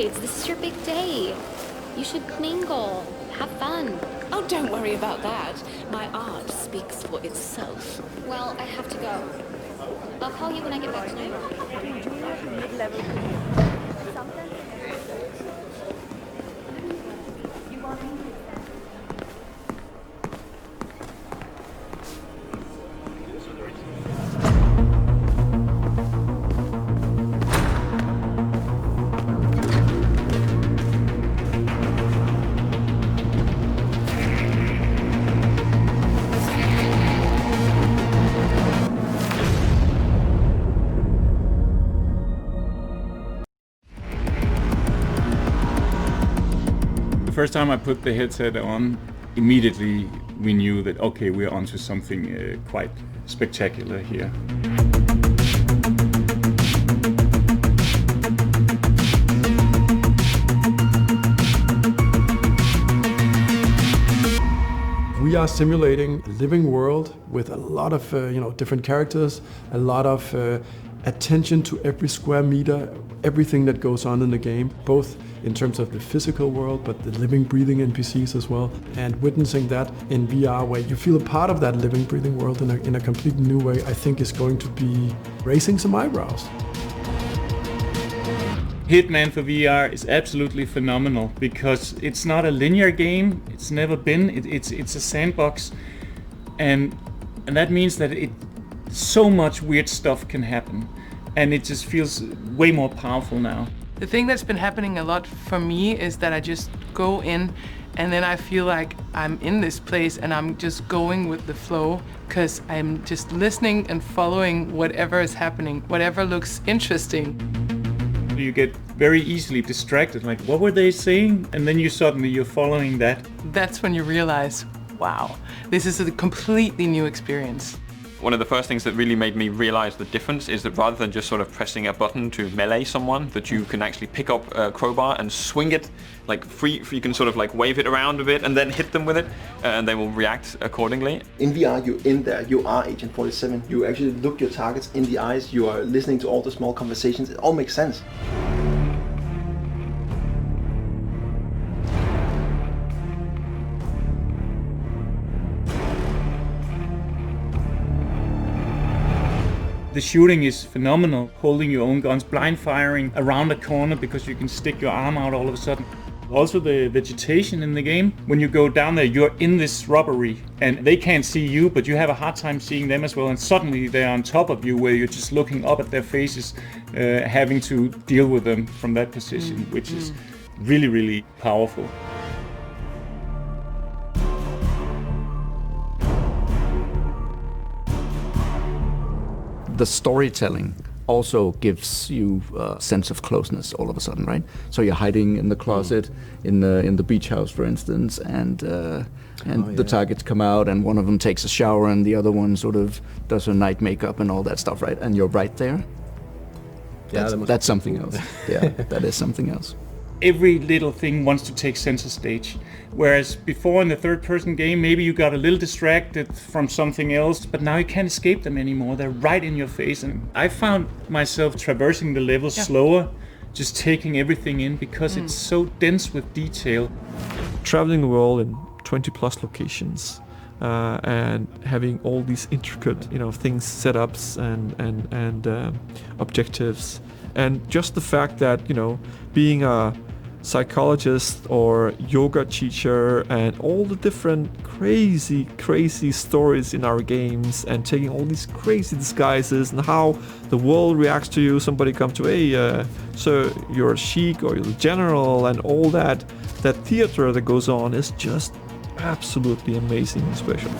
Besides, this is your big day. You should mingle, have fun. Oh, don't worry about that. My art speaks for itself. Well, I have to go. I'll call you when I get back tonight. The first time I put the headset on, immediately we knew that, okay, we're onto something quite spectacular here. We are simulating a living world with a lot of different characters, a lot of attention to every square meter, everything that goes on in the game, both in terms of the physical world, but the living, breathing NPCs as well. And witnessing that in VR, where you feel a part of that living, breathing world in a completely new way, I think is going to be raising some eyebrows. Hitman for VR is absolutely phenomenal because it's not a linear game. It's never been. It's a sandbox, and that means that so much weird stuff can happen, and it just feels way more powerful now. The thing that's been happening a lot for me is that I just go in and then I feel like I'm in this place and I'm just going with the flow because I'm just listening and following whatever is happening, whatever looks interesting. You get very easily distracted, like what were they saying? And then you're following that. That's when you realize, wow, this is a completely new experience. One of the first things that really made me realize the difference is that rather than just sort of pressing a button to melee someone, that you can actually pick up a crowbar and swing it like free. You can sort of like wave it around a bit and then hit them with it, and they will react accordingly. In VR, you're in there, you are Agent 47. You actually look your targets in the eyes, you are listening to all the small conversations. It all makes sense. The shooting is phenomenal, holding your own guns, blind firing around a corner because you can stick your arm out all of a sudden. Also the vegetation in the game, when you go down there, you're in this rubbery and they can't see you, but you have a hard time seeing them as well, and suddenly they're on top of you where you're just looking up at their faces, having to deal with them from that position, which is really, really powerful. The storytelling also gives you a sense of closeness all of a sudden, right? So you're hiding in the closet in the beach house, for instance, and the targets come out, and one of them takes a shower, and the other one sort of does her night makeup and all that stuff, right? And you're right there. That's something else. Yeah, that is something else. Every little thing wants to take center stage. Whereas before in the third-person game, maybe you got a little distracted from something else, but now you can't escape them anymore. They're right in your face. And I found myself traversing the levels slower, just taking everything in because it's so dense with detail. Traveling the world in 20 plus locations and having all these intricate, things, setups and objectives. And just the fact that, being a psychologist or yoga teacher and all the different crazy stories in our games and taking all these crazy disguises and how the world reacts to you. Somebody come to, hey, so you're a sheik or you're the general, and all that theater that goes on is just absolutely amazing and special.